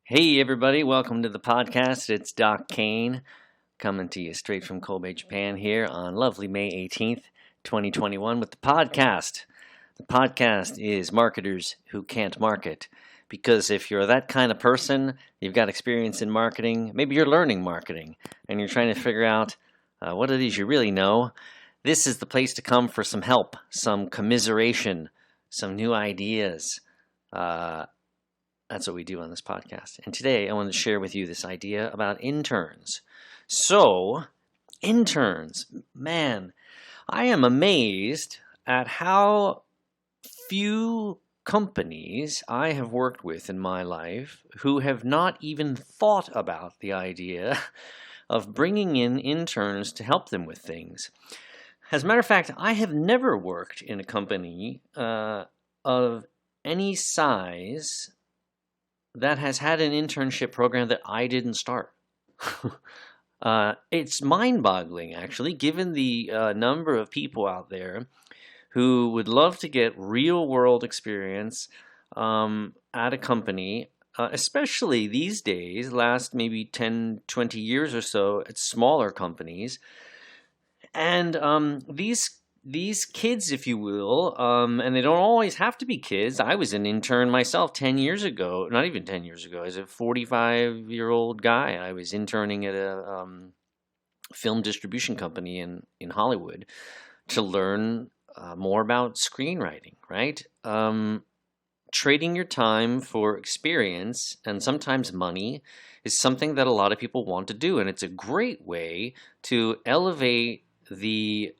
Hey, everybody, welcome to the podcast. It's Doc Kane coming to you straight from Kobe, Japan, here on lovely May 18th, 2021, with the podcast. The podcast is Marketers Who Can't Market. Because if you're that kind of person, you've got experience in marketing, maybe you're learning marketing, and you're trying to figure out what it is you really know, this is the place to come for some help, some commiseration, some new ideas. That's what we do on this podcast. And today I want to share with you this idea about interns. So, interns, man, I am amazed at how few companies I have worked with in my life who have not even thought about the idea of bringing in interns to help them with things. As a matter of fact, I have never worked in a company of any size that has had an internship program that I didn't start. It's mind-boggling, actually, given the number of people out there who would love to get real-world experience at a company, especially these days, last maybe 10, 20 years or so at smaller companies. And these kids, if you will, and they don't always have to be kids. I was an intern myself 10 years ago, not even 10 years ago. As a 45-year-old guy, I was interning at a film distribution company in Hollywood to learn more about screenwriting, right? Trading your time for experience and sometimes money is something that a lot of people want to do, and it's a great way to elevate the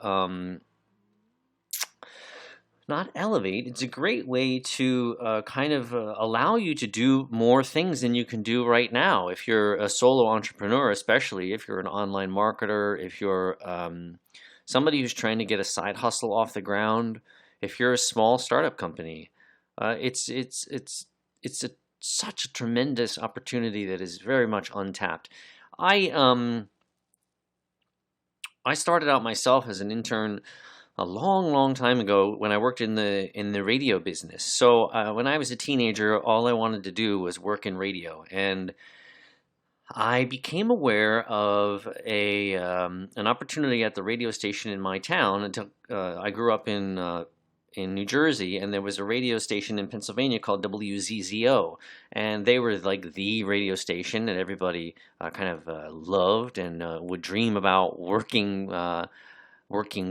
not elevate, it's a great way to allow you to do more things than you can do right now. If you're a solo entrepreneur, especially if you're an online marketer, if you're somebody who's trying to get a side hustle off the ground, if you're a small startup company, it's such a tremendous opportunity that is very much untapped. I started out myself as an intern a long, long time ago when I worked in the radio business. So when I was a teenager, all I wanted to do was work in radio, and I became aware of an opportunity at the radio station in my town. Until I grew up in New Jersey, and there was a radio station in Pennsylvania called WZZO, and they were like the radio station that everybody loved and would dream about working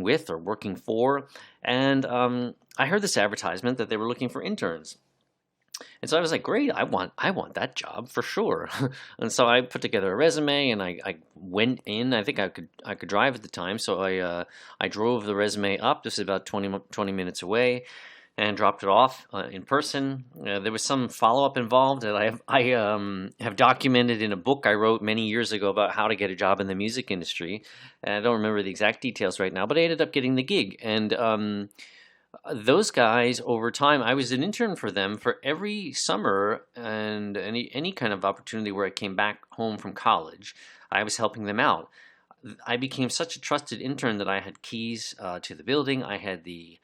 with or working for. And I heard this advertisement that they were looking for interns. And so I was like, great, I want that job for sure. And so I put together a resume and I went in. I think I could drive at the time, so I drove the resume up. This is about 20 minutes away, and dropped it off in person. There was some follow-up involved that I have documented in a book I wrote many years ago about how to get a job in the music industry. And I don't remember the exact details right now, but I ended up getting the gig. And those guys, over time, I was an intern for them for every summer and any kind of opportunity where I came back home from college. I was helping them out. I became such a trusted intern that I had keys to the building. I had the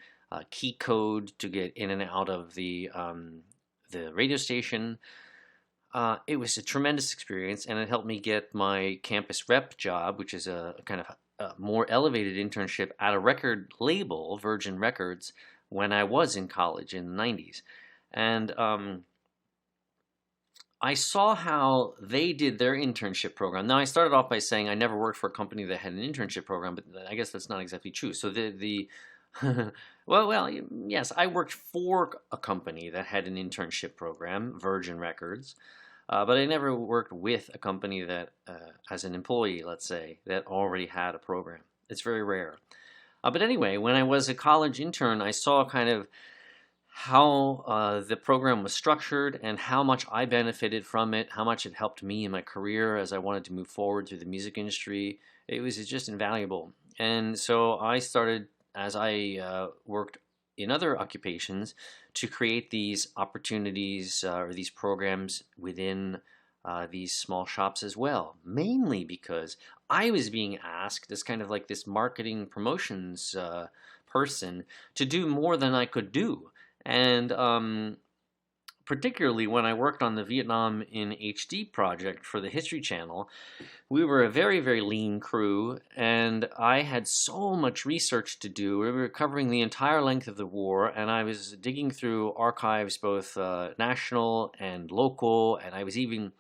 key code to get in and out of the radio station. It was a tremendous experience, and it helped me get my campus rep job, which is a kind of a more elevated internship at a record label, Virgin Records, when I was in college in the 90s. And I saw how they did their internship program. Now, I started off by saying I never worked for a company that had an internship program, but I guess that's not exactly true. So the well, yes, I worked for a company that had an internship program, Virgin Records, but I never worked with a company that, as an employee, let's say, that already had a program. It's very rare. But anyway, when I was a college intern, I saw kind of how the program was structured and how much I benefited from it, how much it helped me in my career as I wanted to move forward through the music industry. It was just invaluable. And so I started, as I worked in other occupations, to create these opportunities or these programs within these small shops as well, mainly because I was being asked as kind of like this marketing promotions person to do more than I could do. And particularly when I worked on the Vietnam in HD project for the History Channel. We were a very, very lean crew, and I had so much research to do. We were covering the entire length of the war, and I was digging through archives, both national and local, and I was even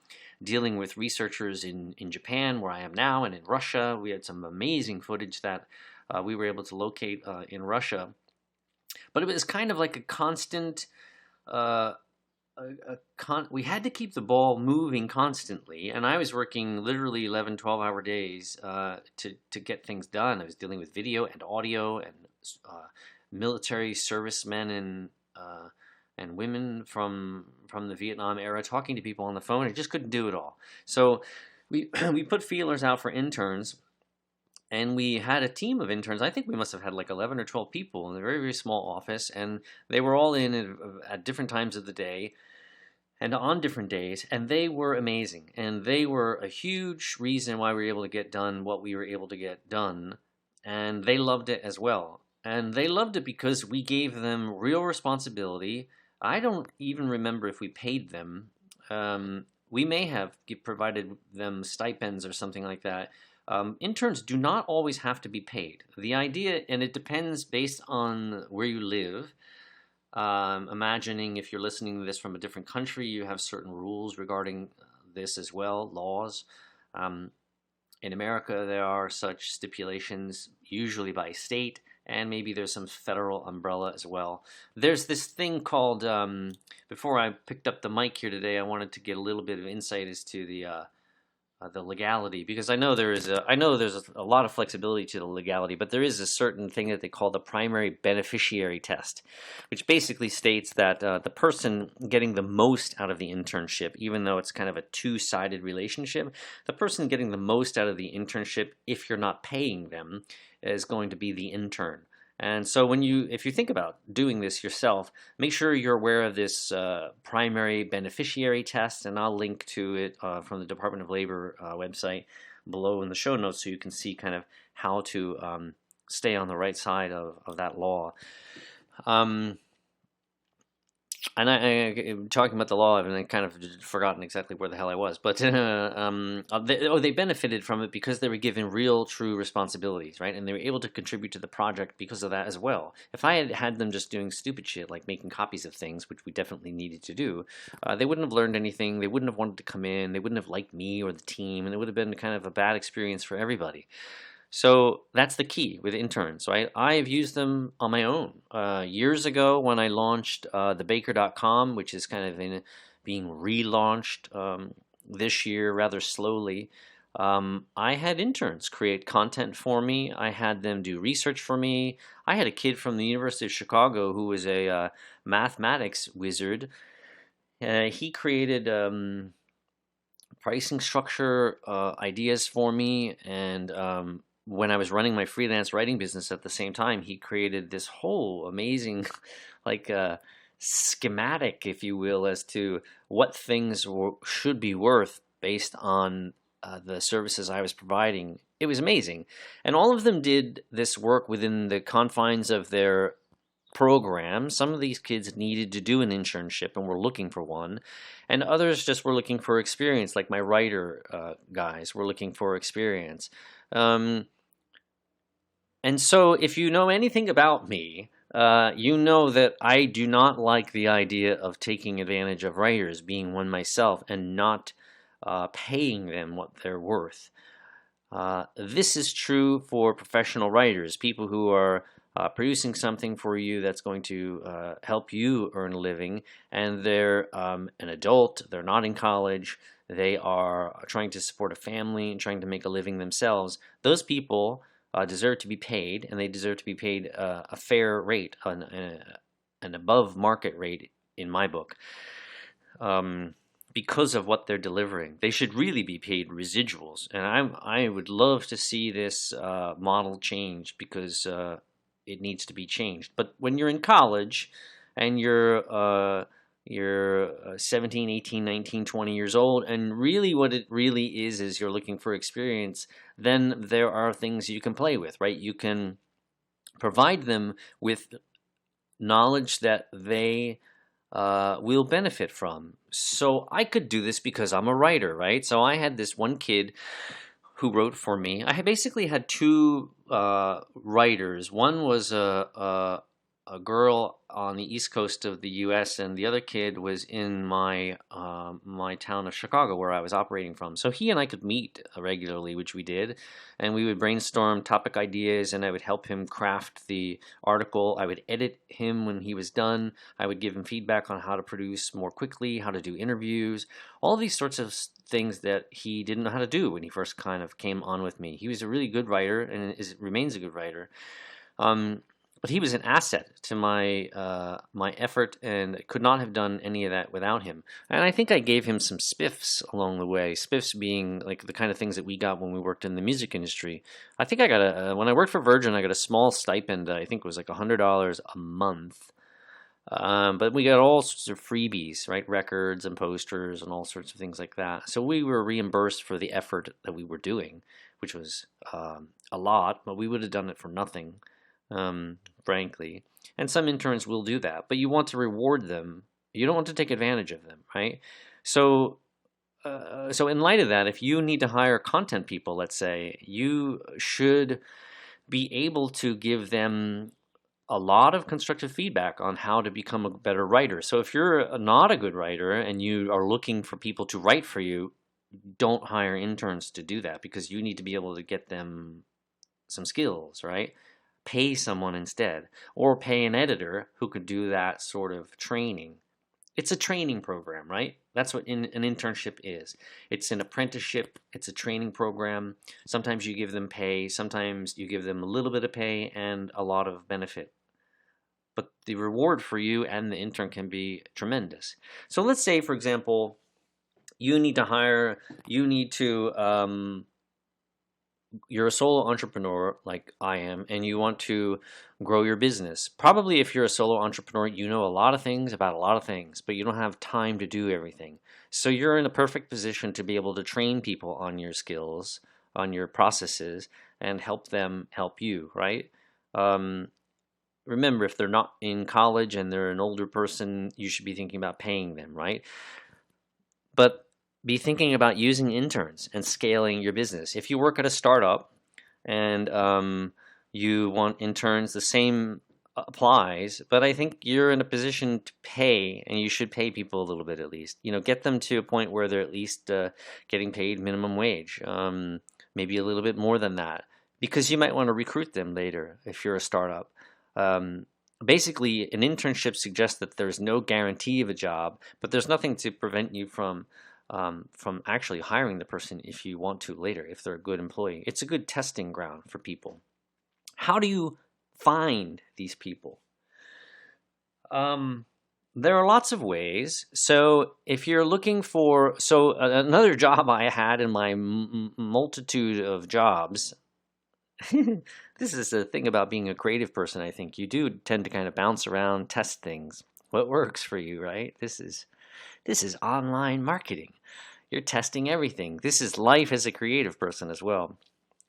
dealing with researchers in Japan, where I am now, and in Russia. We had some amazing footage that we were able to locate in Russia. But it was kind of like a constant. Uh, we had to keep the ball moving constantly, and I was working literally 11, 12-hour days to get things done. I was dealing with video and audio and military servicemen and women from the Vietnam era, talking to people on the phone. I just couldn't do it all. So we we put feelers out for interns, and we had a team of interns. I think we must have had like 11 or 12 people in a very, very small office, and they were all in at different times of the day and on different days, and they were amazing. And they were a huge reason why we were able to get done what we were able to get done, and they loved it as well. And they loved it because we gave them real responsibility. I don't even remember if we paid them. We may have provided them stipends or something like that. Interns do not always have to be paid. The idea, and it depends based on where you live. Imagining if you're listening to this from a different country, you have certain rules regarding this as well, laws. In America, there are such stipulations, usually by state, and maybe there's some federal umbrella as well. There's this thing called, before I picked up the mic here today, I wanted to get a little bit of insight as to the legality, because I know there's a lot of flexibility to the legality, but there is a certain thing that they call the primary beneficiary test, which basically states that the person getting the most out of the internship, even though it's kind of a two-sided relationship, the person getting the most out of the internship, if you're not paying them, is going to be the intern. And so if you think about doing this yourself, make sure you're aware of this primary beneficiary test, and I'll link to it from the Department of Labor website below in the show notes, so you can see kind of how to stay on the right side of that law. And I'm talking about the law, and I kind of forgotten exactly where the hell I was. But they benefited from it because they were given real, true responsibilities, right? And they were able to contribute to the project because of that as well. If I had had them just doing stupid shit like making copies of things, which we definitely needed to do, they wouldn't have learned anything. They wouldn't have wanted to come in. They wouldn't have liked me or the team, and it would have been kind of a bad experience for everybody. So that's the key with interns. So I've used them on my own. Years ago when I launched thebaker.com, which is kind of being relaunched this year rather slowly, I had interns create content for me. I had them do research for me. I had a kid from the University of Chicago who was a mathematics wizard. He created pricing structure ideas for me, and when I was running my freelance writing business at the same time, he created this whole amazing, like, schematic, if you will, as to what things should be worth based on the services I was providing. It was amazing. And all of them did this work within the confines of their program. Some of these kids needed to do an internship and were looking for one, and others just were looking for experience, like my writer guys were looking for experience. And so if you know anything about me, you know that I do not like the idea of taking advantage of writers, being one myself, and not paying them what they're worth. This is true for professional writers, people who are producing something for you that's going to help you earn a living, and they're an adult, they're not in college, they are trying to support a family and trying to make a living themselves. Those people deserve to be paid, and they deserve to be paid a fair rate, an above market rate in my book. Because of what they're delivering. They should really be paid residuals. And I would love to see this model change, because it needs to be changed. But when you're in college and you're 17, 18, 19, 20 years old, and really what it really is you're looking for experience, then there are things you can play with, right? You can provide them with knowledge that they will benefit from. So I could do this because I'm a writer, right? So I had this one kid who wrote for me. I basically had two writers. One was a girl on the east coast of the U.S., and the other kid was in my town of Chicago, where I was operating from. So he and I could meet regularly, which we did, and we would brainstorm topic ideas, and I would help him craft the article. I would edit him when he was done. I would give him feedback on how to produce more quickly, how to do interviews, all these sorts of things that he didn't know how to do when he first kind of came on with me. He was a really good writer and remains a good writer. Um, but he was an asset to my effort, and could not have done any of that without him. And I think I gave him some spiffs along the way. Spiffs being like the kind of things that we got when we worked in the music industry. I think I got when I worked for Virgin, I got a small stipend. I think it was like $100 a month. But we got all sorts of freebies, right? Records and posters and all sorts of things like that. So we were reimbursed for the effort that we were doing, which was a lot, but we would have done it for nothing, frankly. And some interns will do that, but you want to reward them. You don't want to take advantage of them, right? So, so in light of that, if you need to hire content people, let's say, you should be able to give them a lot of constructive feedback on how to become a better writer. So if you're not a good writer and you are looking for people to write for you, don't hire interns to do that, because you need to be able to get them some skills, right? Pay someone instead, or pay an editor who could do that sort of training. It's a training program, right? That's what an internship is. It's an apprenticeship. It's a training program. Sometimes you give them pay. Sometimes you give them a little bit of pay and a lot of benefit. But the reward for you and the intern can be tremendous. So let's say, for example, you need to you're a solo entrepreneur like I am, and you want to grow your business. Probably if you're a solo entrepreneur, you know a lot of things about a lot of things, but you don't have time to do everything. So you're in a perfect position to be able to train people on your skills, on your processes, and help them help you, right? Remember, if they're not in college and they're an older person, you should be thinking about paying them, right? But be thinking about using interns and scaling your business. If you work at a startup and you want interns, the same applies. But I think you're in a position to pay, and you should pay people a little bit at least. You know, get them to a point where they're at least getting paid minimum wage, maybe a little bit more than that, because you might want to recruit them later if you're a startup. Basically, an internship suggests that there's no guarantee of a job, but there's nothing to prevent you from actually hiring the person if you want to later, if they're a good employee. It's a good testing ground for people. How do you find these people? There are lots of ways. So if you're looking for, another job I had in my multitude of jobs, this is the thing about being a creative person, I think. You do tend to kind of bounce around, test things. What works for you, right? This is online marketing. You're testing everything. This is life as a creative person as well.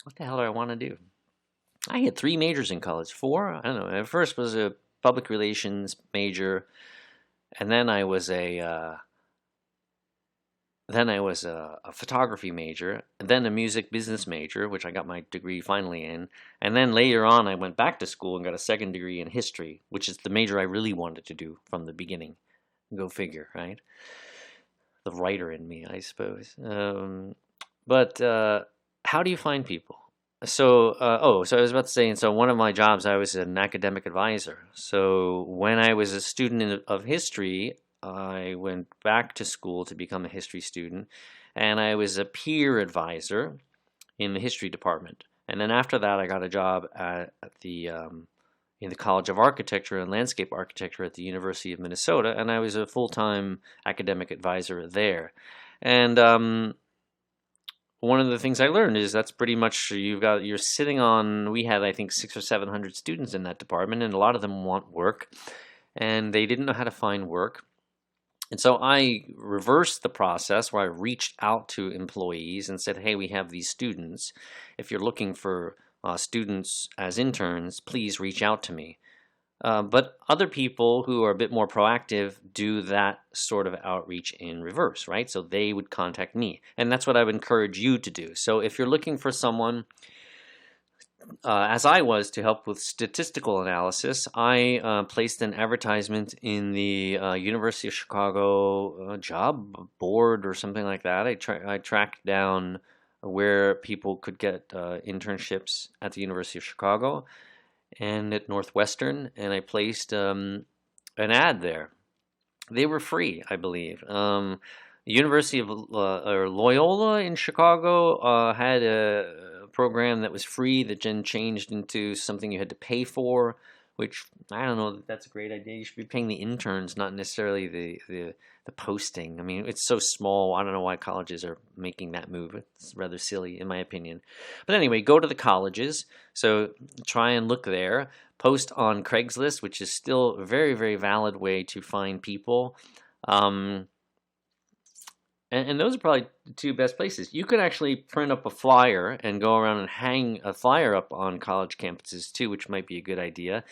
What the hell do I want to do? I had 3 majors in college. 4? I don't know. At first was a public relations major, and then I was a photography major, and then a music business major, which I got my degree finally in. And then later on, I went back to school and got a second degree in history, which is the major I really wanted to do from the beginning. Go figure, right? The writer in me, I suppose. But how do you find people? So I was about to say, and so one of my jobs, I was an academic advisor. So when I was a student of history, I went back to school to become a history student, and I was a peer advisor in the history department. And then after that, I got a job at the in the College of Architecture and Landscape Architecture at the University of Minnesota, and I was a full-time academic advisor there. And one of the things I learned is that's pretty much you're sitting on. We had, I think, 600 or 700 students in that department, and a lot of them want work, and they didn't know how to find work. And so I reversed the process where I reached out to employees and said, hey, we have these students. If you're looking for students as interns, please reach out to me. But other people who are a bit more proactive do that sort of outreach in reverse, right? So they would contact me. And that's what I would encourage you to do. So if you're looking for someone, as I was, to help with statistical analysis, I placed an advertisement in the University of Chicago job board or something like that. I tracked down where people could get internships at the University of Chicago and at Northwestern, and I placed an ad there. They were free, I believe. University of or Loyola in Chicago had a program that was free that then changed into something you had to pay for, which I don't know that that's a great idea. You should be paying the interns, not necessarily the posting. I mean, it's so small. I don't know why colleges are making that move. It's rather silly, in my opinion. But anyway, go to the colleges. So try and look there. Post on Craigslist, which is still a very, very valid way to find people. Um, and those are probably the two best places. You could actually print up a flyer and go around and hang a flyer up on college campuses too, which might be a good idea.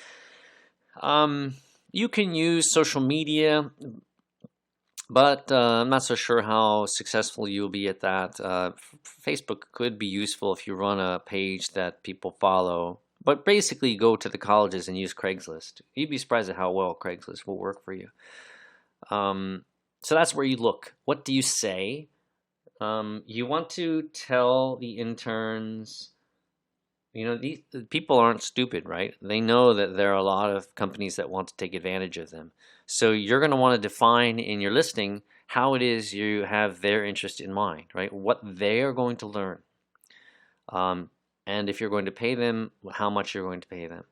Um, you can use social media, but I'm not so sure how successful you'll be at that. Facebook could be useful if you run a page that people follow. But basically, go to the colleges and use Craigslist. You'd be surprised at how well Craigslist will work for you. So that's where you look. What do you say? You want to tell the interns, these people aren't stupid, right? They know that there are a lot of companies that want to take advantage of them. So you're going to want to define in your listing how it is you have their interest in mind, right? What they are going to learn. And if you're going to pay them, how much you're going to pay them.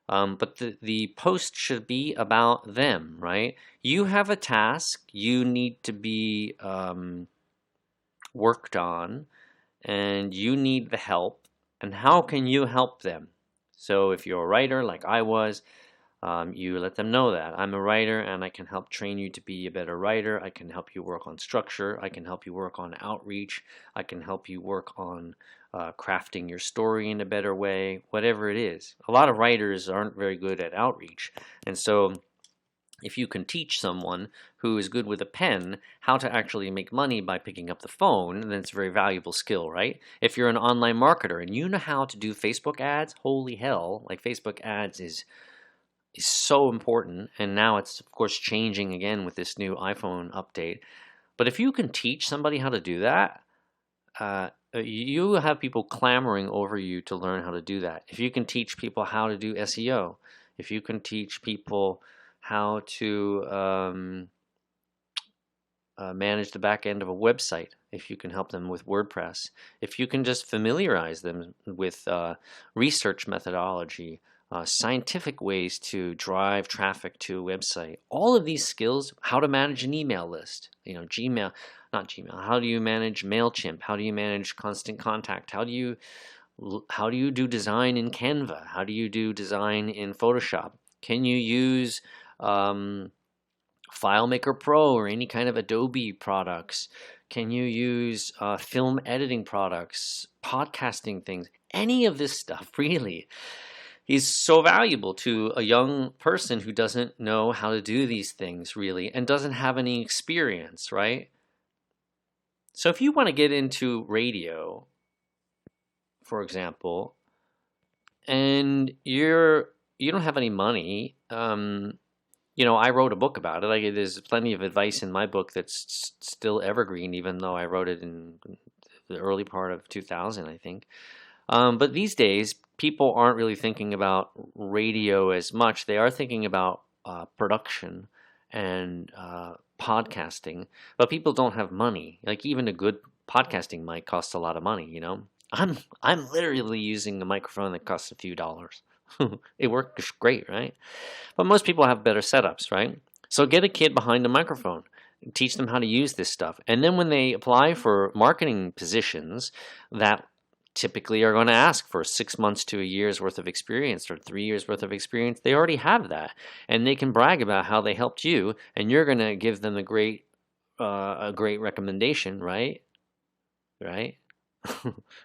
But the post should be about them, right? You have a task you need to be worked on, and you need the help. And how can you help them? So if you're a writer like I was, you let them know that I'm a writer and I can help train you to be a better writer. I can help you work on structure. I can help you work on outreach. I can help you work on crafting your story in a better way, whatever it is. A lot of writers aren't very good at outreach. And so if you can teach someone who is good with a pen how to actually make money by picking up the phone, then it's a very valuable skill, right? If you're an online marketer and you know how to do Facebook ads, holy hell, like Facebook ads is so important, and now it's of course changing again with this new iPhone update. But if you can teach somebody how to do that, you have people clamoring over you to learn how to do that. If you can teach people how to do SEO, if you can teach people how to manage the back end of a website, if you can help them with WordPress, if you can just familiarize them with research methodology, scientific ways to drive traffic to a website, all of these skills, how to manage an email list, Gmail, not Gmail, how do you manage MailChimp, how do you manage Constant Contact, how do you do design in Canva, how do you do design in Photoshop, can you use FileMaker Pro or any kind of Adobe products? Can you use film editing products, podcasting things? Any of this stuff really is so valuable to a young person who doesn't know how to do these things really and doesn't have any experience, right? So if you want to get into radio, for example, and you don't have any money, I wrote a book about it. There's plenty of advice in my book that's still evergreen, even though I wrote it in the early part of 2000, I think. But these days, people aren't really thinking about radio as much. They are thinking about production and podcasting, but people don't have money. Like even a good podcasting mic costs a lot of money. I'm literally using a microphone that costs a few dollars. It works great, right? But most people have better setups, right? So get a kid behind a microphone, teach them how to use this stuff. And then when they apply for marketing positions that typically are going to ask for 6 months to a year's worth of experience or 3 years worth of experience, they already have that. And they can brag about how they helped you, and you're going to give them a great recommendation, right? Right?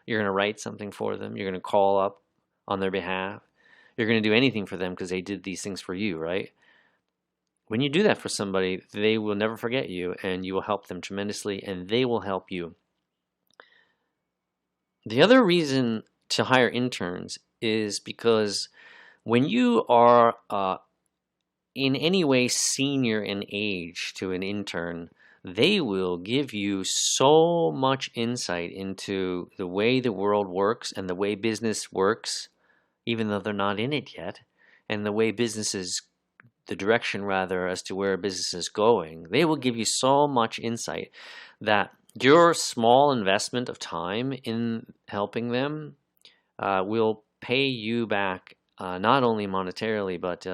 You're going to write something for them. You're going to call up on their behalf. you're going to do anything for them because they did these things for you, right? When you do that for somebody, they will never forget you, and you will help them tremendously, and they will help you. The other reason to hire interns is because when you are in any way senior in age to an intern, they will give you so much insight into the way the world works and the way business works, even though they're not in it yet, and the way businesses, the direction rather, as to where a business is going. They will give you so much insight that your small investment of time in helping them will pay you back, not only monetarily, but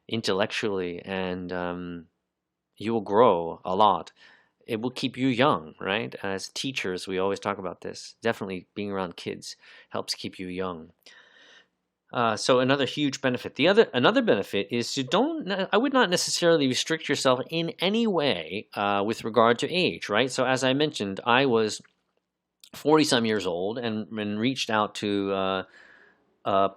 intellectually, and you will grow a lot. It will keep you young, right? As teachers, we always talk about this. Definitely being around kids helps keep you young. So another huge benefit. Another benefit is to don't. I would not necessarily restrict yourself in any way with regard to age, right? So as I mentioned, I was 40 some years old and reached out to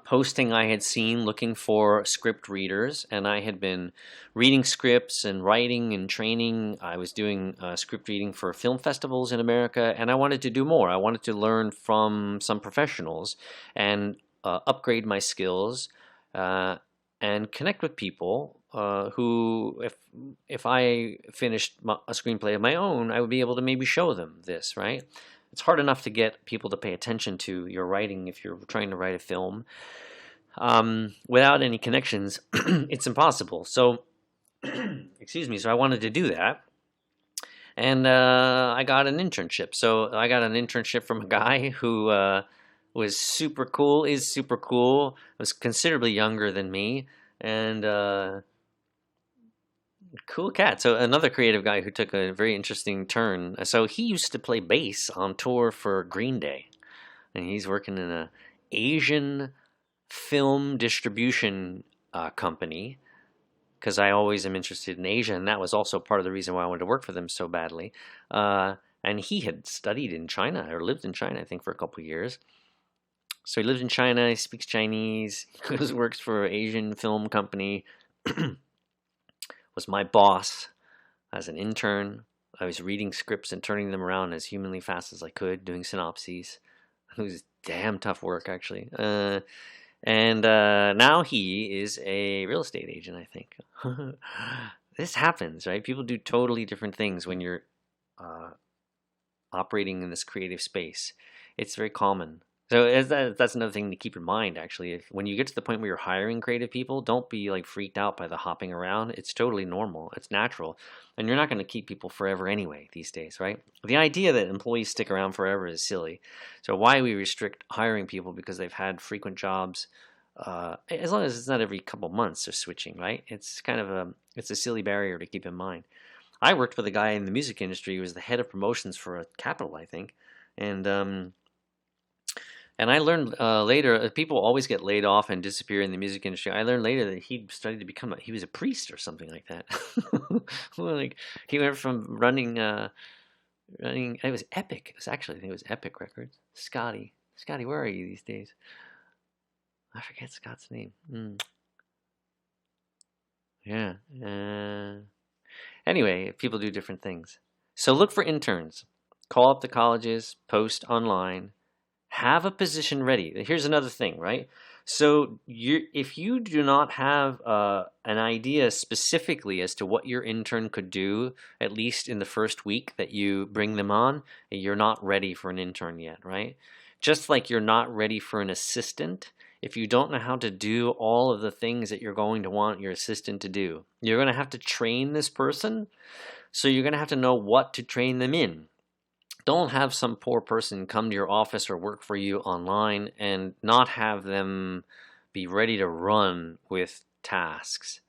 posting I had seen looking for script readers, and I had been reading scripts and writing and training. I was doing script reading for film festivals in America, and I wanted to do more. I wanted to learn from some professionals and upgrade my skills and connect with people who, if I finished a screenplay of my own, I would be able to maybe show them this, right? It's hard enough to get people to pay attention to your writing if you're trying to write a film. Without any connections, it's impossible. So, excuse me. So I wanted to do that, and I got an internship. So I got an internship from a guy who was super cool. Is super cool. Was considerably younger than me, and cool cat. So another creative guy who took a very interesting turn. So he used to play bass on tour for Green Day, and he's working in a Asian film distribution company. Because I always am interested in Asia, and that was also part of the reason why I wanted to work for them so badly. And he had studied in China or lived in China, I think, for a couple of years. So he lives in China. He speaks Chinese. He works for an Asian film company. Was my boss as an intern. I was reading scripts and turning them around as humanly fast as I could, doing synopses. It was damn tough work, actually. And now he is a real estate agent, I think. This happens, right? People do totally different things when you're operating in this creative space. It's very common. So that's another thing to keep in mind, actually. When you get to the point where you're hiring creative people, don't be like freaked out by the hopping around. It's totally normal. It's natural. And you're not going to keep people forever anyway these days, right? The idea that employees stick around forever is silly. So why we restrict hiring people because they've had frequent jobs, as long as it's not every couple months they're switching, right? It's kind of it's a silly barrier to keep in mind. I worked with a guy in the music industry who was the head of promotions for a Capitol, I think. And I learned later, people always get laid off and disappear in the music industry. I learned later that he studied to become he was a priest or something like that. Well, like he went from running, it was Epic. It was actually, I think it was Epic Records. Scotty, where are you these days? I forget Scott's name. Yeah. Anyway, people do different things. So look for interns. Call up the colleges, post online. Have a position ready. Here's another thing, right? So if you do not have an idea specifically as to what your intern could do, at least in the first week that you bring them on, you're not ready for an intern yet, right? Just like you're not ready for an assistant, if you don't know how to do all of the things that you're going to want your assistant to do, you're going to have to train this person, so you're going to have to know what to train them in. Don't have some poor person come to your office or work for you online and not have them be ready to run with tasks.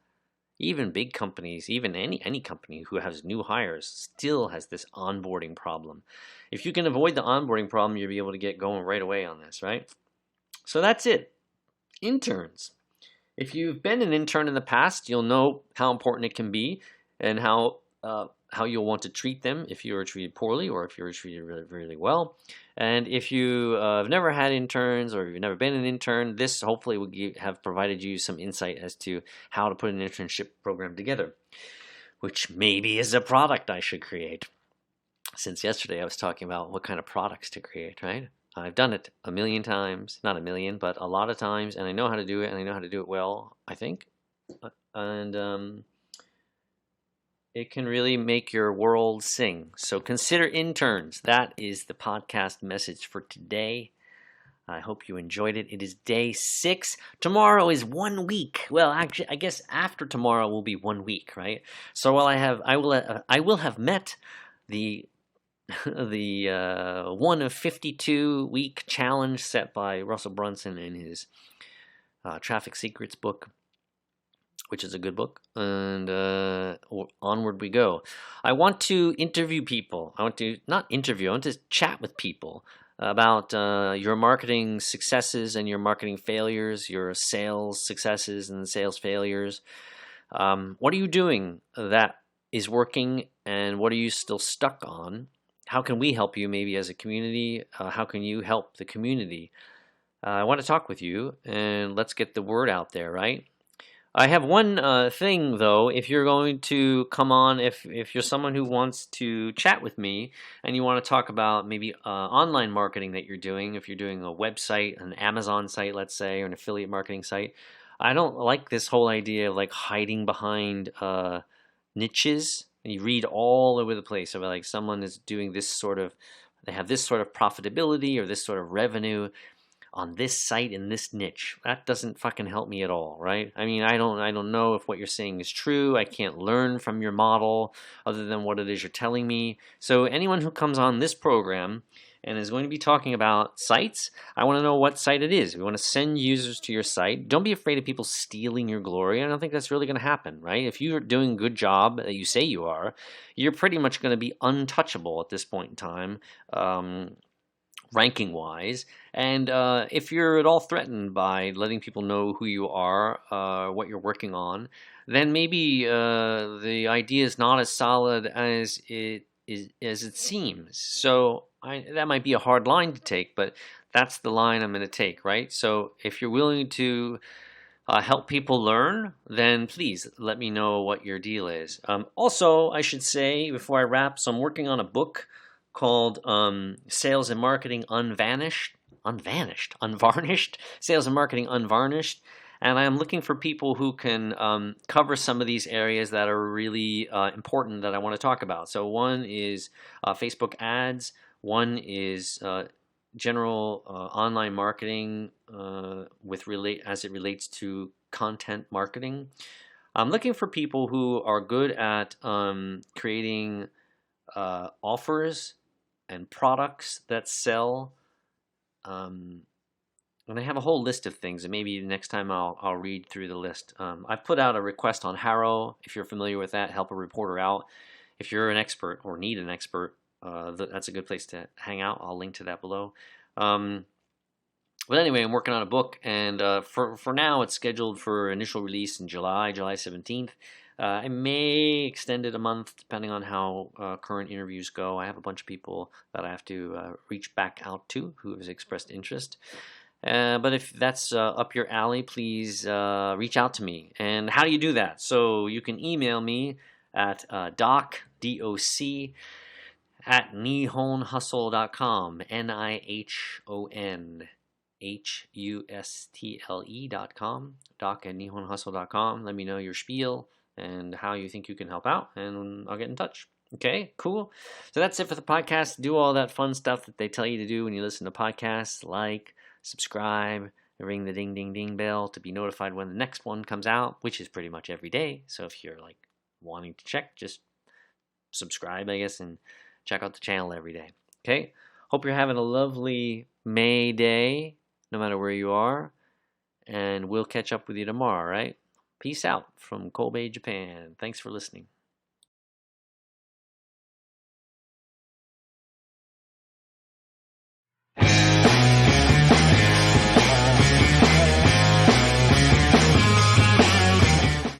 Even big companies, even any company who has new hires still has this onboarding problem. If you can avoid the onboarding problem, you'll be able to get going right away on this, right? So that's it. Interns. If you've been an intern in the past, you'll know how important it can be and how how you'll want to treat them if you are treated poorly or if you were treated really, really well. And if you have never had interns or you've never been an intern, this hopefully will have provided you some insight as to how to put an internship program together, which maybe is a product I should create. Since yesterday I was talking about what kind of products to create, right? I've done it a million times, not a million, but a lot of times, and I know how to do it, and I know how to do it well, I think. And it can really make your world sing. So consider interns. That is the podcast message for today. I hope you enjoyed it. It is day 6. Tomorrow is 1 week. Well, actually, I guess after tomorrow will be 1 week, right? So while I will have met the one of 52 week challenge set by Russell Brunson in his Traffic Secrets book, which is a good book, and onward we go. I want to interview people. I want to chat with people about your marketing successes and your marketing failures, your sales successes and sales failures. What are you doing that is working, and what are you still stuck on? How can we help you maybe as a community? How can you help the community? I want to talk with you, and let's get the word out there, right? I have one thing though. If you're going to come on, if you're someone who wants to chat with me and you want to talk about maybe online marketing that you're doing, if you're doing a website, an Amazon site, let's say, or an affiliate marketing site, I don't like this whole idea of like hiding behind niches. And you read all over the place of like someone is doing this sort of, they have this sort of profitability or this sort of revenue on this site in this niche. That doesn't fucking help me at all, right? I mean, I don't know if what you're saying is true. I can't learn from your model other than what it is you're telling me. So anyone who comes on this program and is going to be talking about sites, I want to know what site it is. We want to send users to your site. Don't be afraid of people stealing your glory. I don't think that's really going to happen, right? If you're doing a good job that you say you are, you're pretty much going to be untouchable at this point in time. Ranking wise, and if you're at all threatened by letting people know who you are, what you're working on, then maybe the idea is not as solid as it seems. So that might be a hard line to take, but that's the line I'm going to take, right? So if you're willing to help people learn, then please let me know what your deal is. Also, I should say before I wrap, so I'm working on a book called Sales and Marketing Unvarnished, Sales and Marketing Unvarnished. And I'm looking for people who can cover some of these areas that are really important that I want to talk about. So one is Facebook ads, one is general online marketing as it relates to content marketing. I'm looking for people who are good at creating offers and products that sell. And I have a whole list of things, and maybe next time I'll read through the list. I've put out a request on Harrow, if you're familiar with that, help a reporter out. If you're an expert or need an expert, that's a good place to hang out. I'll link to that below. But anyway, I'm working on a book, and for now, it's scheduled for initial release in July 17th. I may extend it a month depending on how current interviews go. I have a bunch of people that I have to reach back out to who has expressed interest. But if that's up your alley, please reach out to me. And how do you do that? So you can email me at doc, D-O-C, at nihonhustle.com, NIHONHUSTLE.com, doc at nihonhustle.com. Let me know your spiel and how you think you can help out, and I'll get in touch. Okay, cool. So that's it for the podcast. Do all that fun stuff that they tell you to do when you listen to podcasts, like, subscribe, ring the ding ding ding bell to be notified when the next one comes out, which is pretty much every day. So if you're like wanting to check, just subscribe, I guess, and check out the channel every day. Okay? Hope you're having a lovely May day, no matter where you are, and we'll catch up with you tomorrow, all right? Peace out from Kobe, Japan. Thanks for listening.